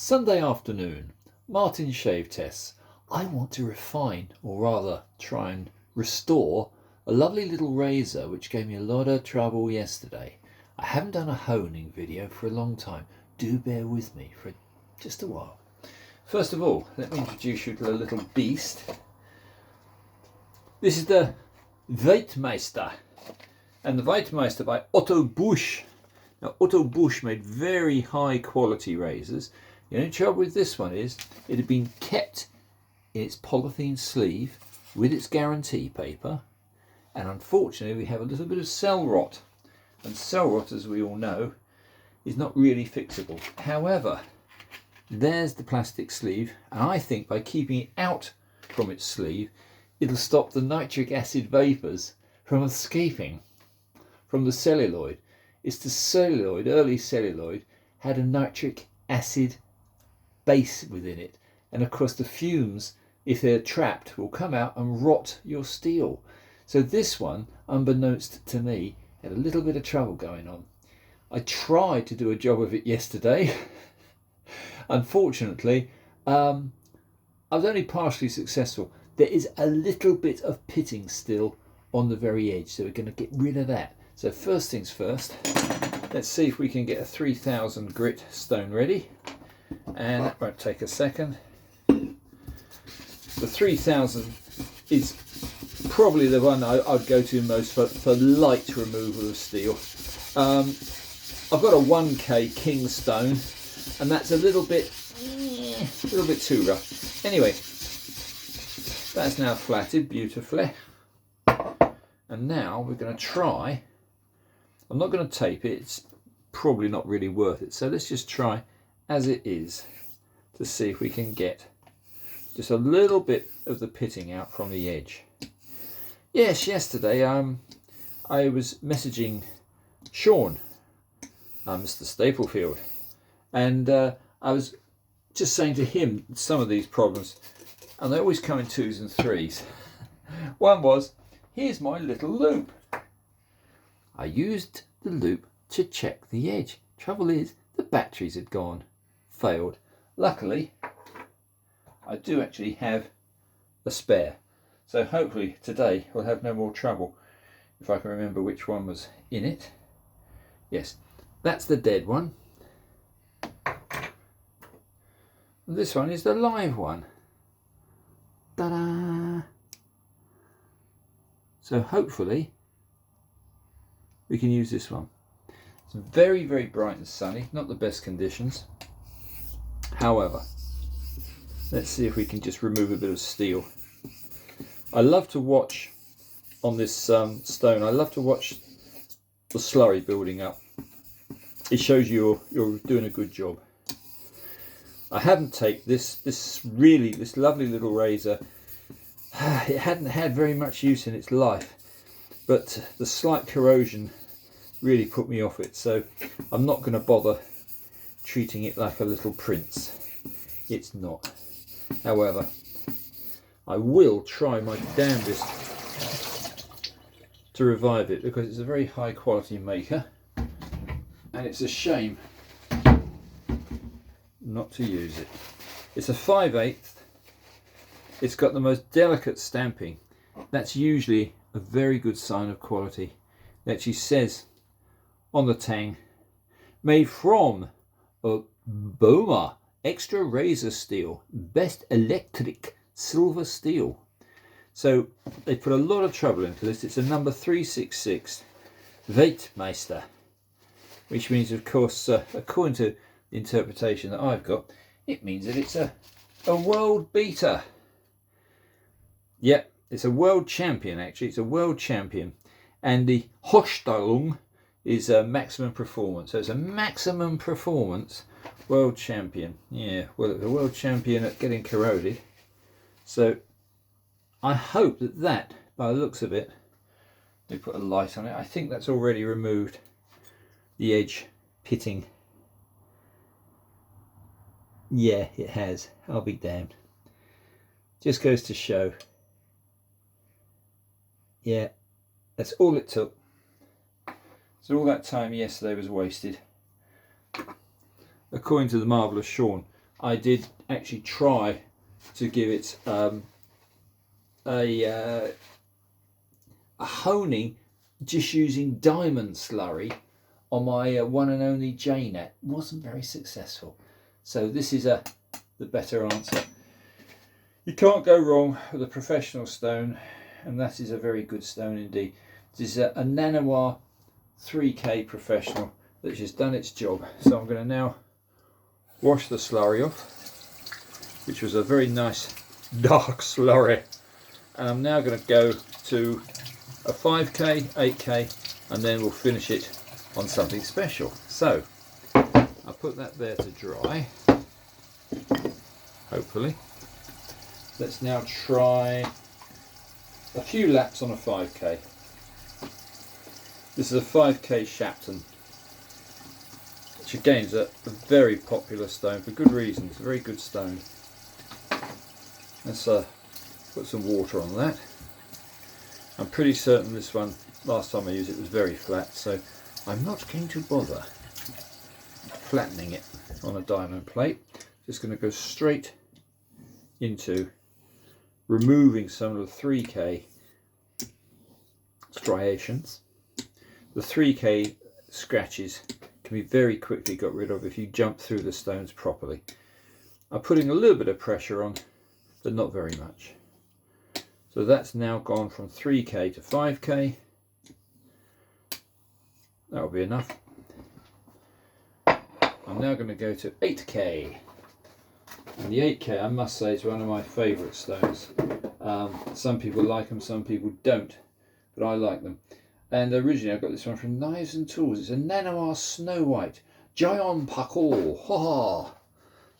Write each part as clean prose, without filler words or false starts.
Sunday afternoon, Martin shave tests. I want to refine, or rather try and restore, a lovely little razor which gave me a lot of trouble yesterday. I haven't done a honing video for a long time. Do bear with me for just a while. First of all, let me introduce you to a little beast. This is the Weltmeister, and the Weltmeister by Otto Busch. Now, Otto Busch made very high quality razors. The only trouble with this one is it had been kept in its polythene sleeve with its guarantee paper, and unfortunately we have a little bit of cell rot, and cell rot, as we all know, is not really fixable. However, there's the plastic sleeve, and I think by keeping it out from its sleeve it'll stop the nitric acid vapours from escaping from the celluloid. It's the celluloid, early celluloid, had a nitric acid base within it, and of course the fumes, if they're trapped, will come out and rot your steel. So this one, unbeknownst to me, had a little bit of trouble going on. I tried to do a job of it yesterday. Unfortunately, I was only partially successful. There is a little bit of pitting still on the very edge, so we're going to get rid of that. So first things first, let's see if we can get a 3000 grit stone ready, and that won't take a second. The 3000 is probably the one I'd go to most for light removal of steel. I've got a 1K King stone, and that's a little bit too rough. Anyway, that's now flatted beautifully, and now we're going to try. I'm not going to tape it, it's probably not really worth it, so let's just try as it is to see if we can get just a little bit of the pitting out from the edge. Yes, yesterday I was messaging Sean, Mr. Staplefield, and I was just saying to him some of these problems, and they always come in 2s and 3s. One was, here's my little loop. I used the loop to check the edge. Trouble is, the batteries had gone, failed. Luckily, I do actually have a spare, so hopefully today we'll have no more trouble. If I can remember which one was in it. Yes, that's the dead one. And this one is the live one. Ta-da! So hopefully we can use this one. It's very, very bright and sunny, not the best conditions. However, let's see if we can just remove a bit of steel. I love to watch on this stone, I love to watch the slurry building up. It shows you're doing a good job. I haven't taped this lovely little razor. It hadn't had very much use in its life, but the slight corrosion really put me off it, so I'm not going to bother treating it like a little prince. It's not. However, I will try my damnedest to revive it, because it's a very high quality maker, and it's a shame not to use it. It's a 5/8. It's got the most delicate stamping. That's usually a very good sign of quality. It actually says on the tang, made from Boma extra razor steel, best electric silver steel. So they put a lot of trouble into this. It's a number 366 Weltmeister, which means, of course, according to the interpretation that I've got, it means that it's a world beater. Yep, it's a world champion actually. It's a world champion, and the Hochstellung is a maximum performance. So it's a maximum performance world champion. Yeah, well, it's a world champion at getting corroded. So I hope that, by the looks of it, they put a light on it. I think that's already removed the edge pitting. Yeah, it has. I'll be damned. Just goes to show. Yeah, that's all it took. So all that time yesterday was wasted. According to the marvellous Sean, I did actually try to give it a honing just using diamond slurry on my one and only J-net. Wasn't very successful. So this is the better answer. You can't go wrong with a professional stone, and that is a very good stone indeed. This is a Nanoir 3K professional that's just done its job. So I'm going to now wash the slurry off, which was a very nice dark slurry, and I'm now going to go to a 5K, 8K, and then we'll finish it on something special. So I'll put that there to dry, hopefully. Let's now try a few laps on a 5K. This is a 5K Shapton, which again is a very popular stone for good reasons. A very good stone. Let's put some water on that. I'm pretty certain this one, last time I used it, was very flat, so I'm not going to bother flattening it on a diamond plate. Just going to go straight into removing some of the 3K striations. The 3K scratches can be very quickly got rid of if you jump through the stones properly. I'm putting a little bit of pressure on, but not very much. So that's now gone from 3K to 5K. That'll be enough. I'm now going to go to 8K. And the 8K, I must say, is one of my favourite stones. Some people like them, some people don't, but I like them. And originally I got this one from Knives and Tools. It's a Nanoir Snow White German Busch. Ha ha!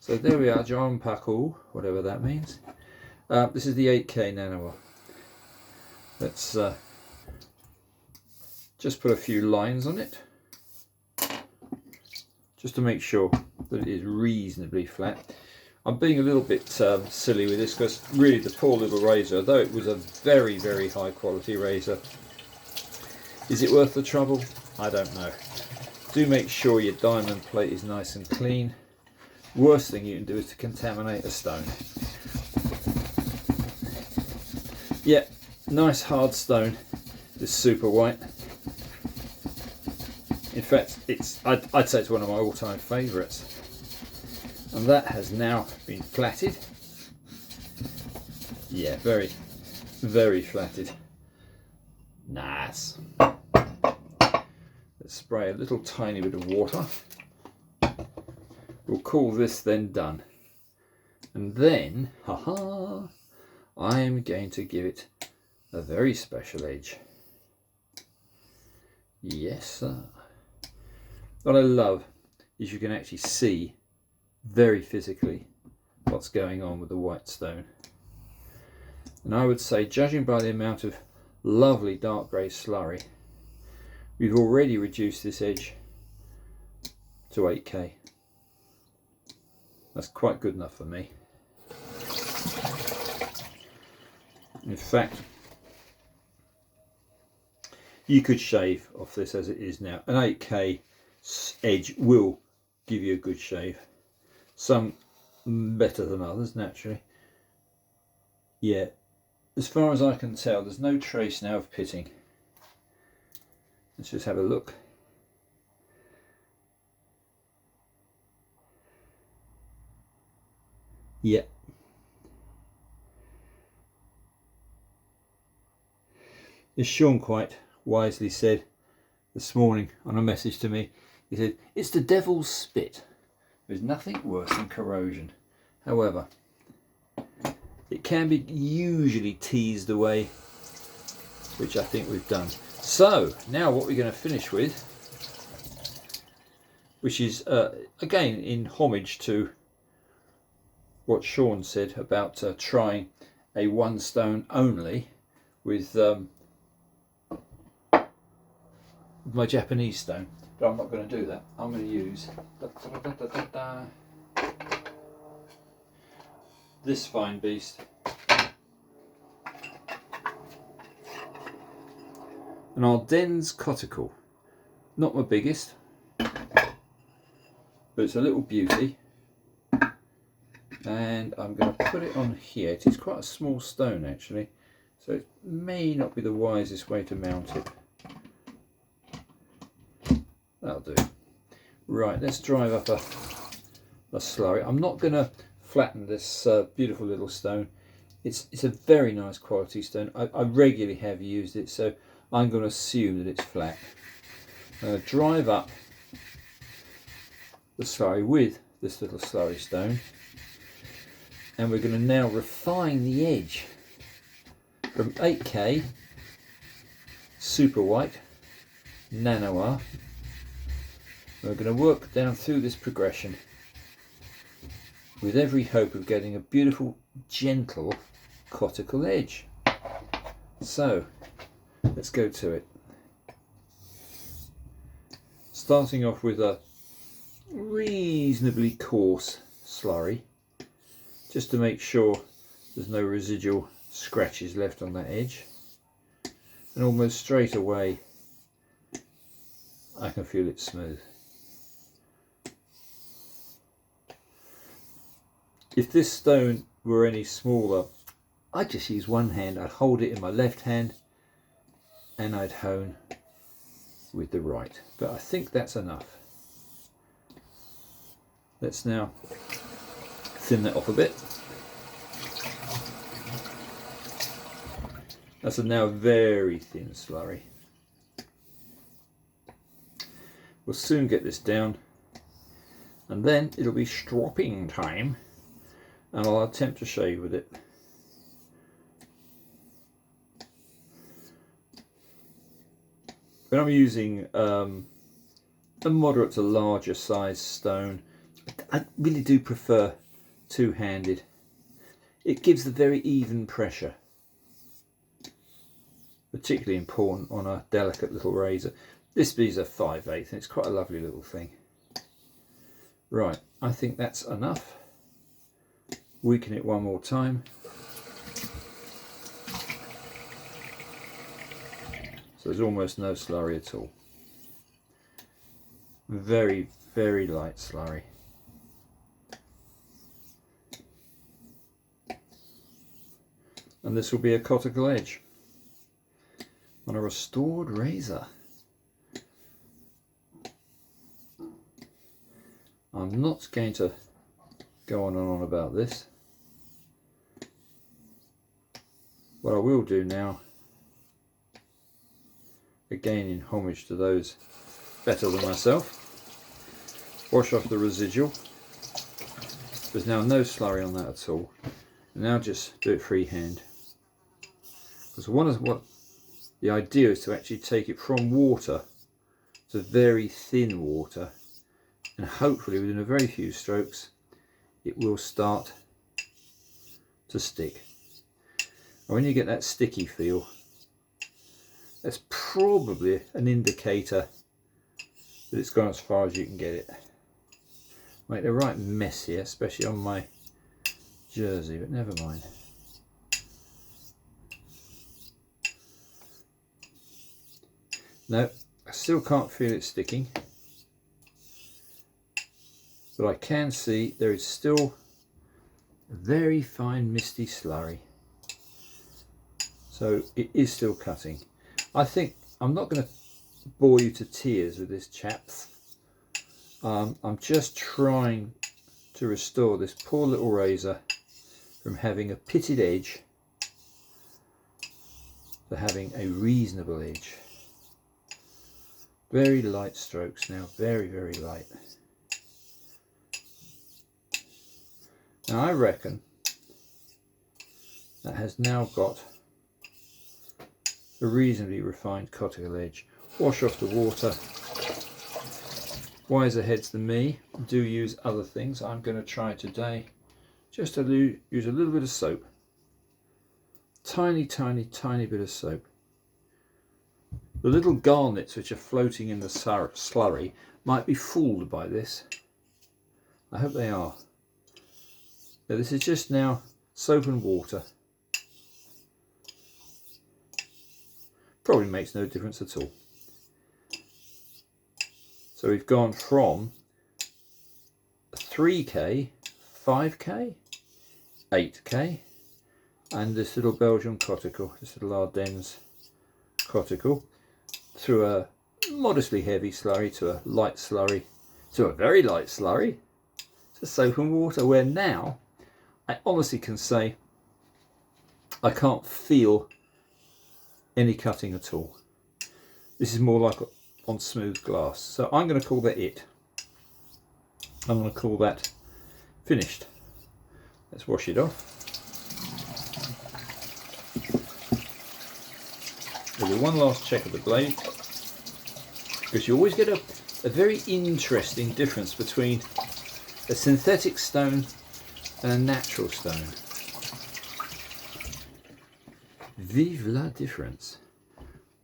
So there we are, German Busch, whatever that means. This is the 8K Nanoir. Let's just put a few lines on it, just to make sure that it is reasonably flat. I'm being a little bit silly with this because really the poor little razor, though it was a very, very high quality razor, is it worth the trouble? I don't know. Do make sure your diamond plate is nice and clean. Worst thing you can do is to contaminate a stone. Yeah, nice hard stone, this super white. In fact, I'd say it's one of my all-time favourites. And that has now been flatted. Yeah, very, very flatted. Nice. Let's spray a little tiny bit of water. We'll call this then done. And then, haha, I am going to give it a very special edge. Yes, sir. What I love is you can actually see very physically what's going on with the white stone. And I would say, judging by the amount of lovely dark grey slurry, we've already reduced this edge to 8K. That's quite good enough for me. In fact, you could shave off this as it is now. An 8K edge will give you a good shave. Some better than others, naturally. Yeah, as far as I can tell, there's no trace now of pitting. Let's just have a look. Yeah. As Sean quite wisely said this morning on a message to me, he said, it's the devil's spit. There's nothing worse than corrosion. However, it can be usually teased away, which I think we've done. So now what we're going to finish with, which is again in homage to what Sean said about trying a one stone only with my Japanese stone. But I'm not going to do that. I'm going to use this fine beast. An Ardennes coticule. Not my biggest, but it's a little beauty. and I'm going to put it on here. It is quite a small stone actually, so it may not be the wisest way to mount it. That'll do. Right, let's drive up a slurry. I'm not going to flatten this beautiful little stone. It's a very nice quality stone. I regularly have used it, so I'm going to assume that it's flat. I'm going to drive up the slurry with this little slurry stone, and we're going to now refine the edge from 8K super white nanoir. We're going to work down through this progression with every hope of getting a beautiful gentle coticule edge. So let's go to it. Starting off with a reasonably coarse slurry, just to make sure there's no residual scratches left on that edge, and almost straight away I can feel it smooth. If this stone were any smaller, I'd just use one hand. I'd hold it in my left hand and I'd hone with the right, but I think that's enough. Let's now thin that off a bit. That's a now very thin slurry. We'll soon get this down, and then it'll be stropping time, and I'll attempt to shave with it. When I'm using a moderate to larger size stone, I really do prefer two-handed. It gives the very even pressure. Particularly important on a delicate little razor. This is a 5/8 and it's quite a lovely little thing. Right, I think that's enough. Weaken it one more time. So there's almost no slurry at all. Very, very light slurry. And this will be a coticule edge on a restored razor. I'm not going to go on and on about this. What I will do now, again in homage to those better than myself, wash off the residual. There's now no slurry on that at all. And now just do it freehand. Because what the idea is to actually take it from water to very thin water, and hopefully within a very few strokes it will start to stick. And when you get that sticky feel, that's probably an indicator that it's gone as far as you can get it. Make a right mess here, especially on my jersey, but never mind. No, I still can't feel it sticking, but I can see there is still a very fine misty slurry, so it is still cutting. I think I'm not going to bore you to tears with this, chaps. I'm just trying to restore this poor little razor from having a pitted edge to having a reasonable edge. Very light strokes now, very, very light. Now I reckon that has now got a reasonably refined coticule edge. Wash off the water. Wiser heads than me do use other things. I'm going to try today just to use a little bit of soap. Tiny, tiny, tiny bit of soap. The little garnets which are floating in the slurry might be fooled by this. I hope they are. Now, this is just now soap and water. Probably makes no difference at all. So we've gone from 3K, 5K, 8K, and this little Belgian coticule, this little Ardennes coticule, through a modestly heavy slurry to a light slurry to a very light slurry to soap and water, where now I honestly can say I can't feel any cutting at all. This is more like on smooth glass, so I'm going to call that it. I'm going to call that finished. Let's wash it off. We'll do one last check of the blade, because you always get a very interesting difference between a synthetic stone and a natural stone. Vive la difference.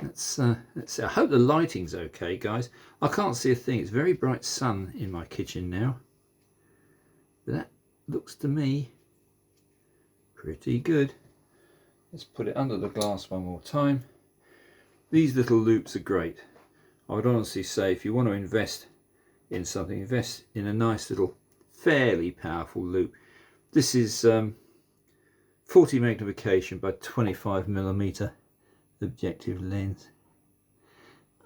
Let's see. I hope the lighting's okay, guys. I can't see a thing. It's very bright sun in my kitchen now, but that looks to me pretty good. Let's put it under the glass one more time. These little loops are great. I would honestly say, if you want to invest in something, invest in a nice little fairly powerful loop. This is 40 magnification by 25mm objective lens.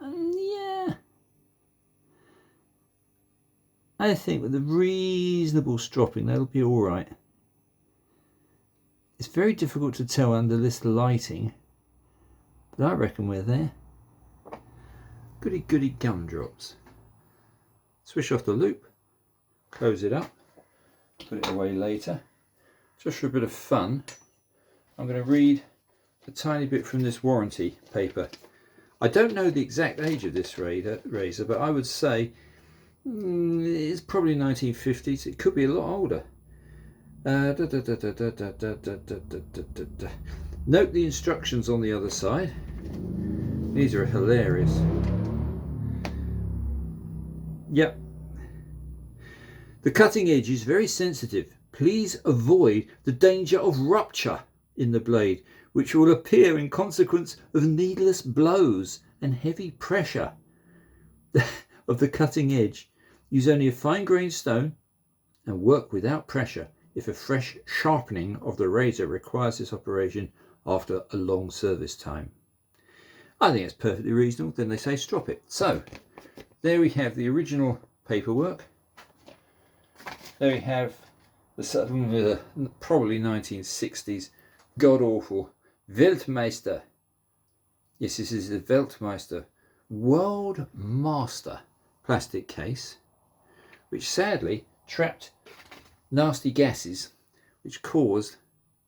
Yeah, I think with a reasonable stropping that'll be all right. It's very difficult to tell under this lighting, but I reckon we're there. Goody goody gumdrops. Swish off the loop, close it up, put it away later. Just for a bit of fun, I'm going to read a tiny bit from this warranty paper. I don't know the exact age of this razor, but I would say it's probably 1950s. It could be a lot older. Note the instructions on the other side. These are hilarious. Yep. The cutting edge is very sensitive. Please avoid the danger of rupture in the blade, which will appear in consequence of needless blows and heavy pressure of the cutting edge. Use only a fine-grained stone and work without pressure if a fresh sharpening of the razor requires this operation after a long service time. I think it's perfectly reasonable. Then they say strop it. So there we have the original paperwork. There we have the probably 1960s god-awful Weltmeister. Yes, this is the Weltmeister World Master plastic case, which sadly trapped nasty gases which caused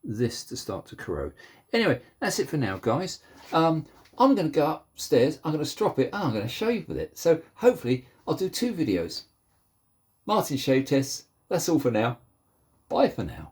this to start to corrode. Anyway, that's it for now, guys. I'm going to go upstairs, I'm going to strop it, and I'm going to show you with it. So hopefully I'll do 2 videos. Martin shave tests. That's all for now. Bye for now.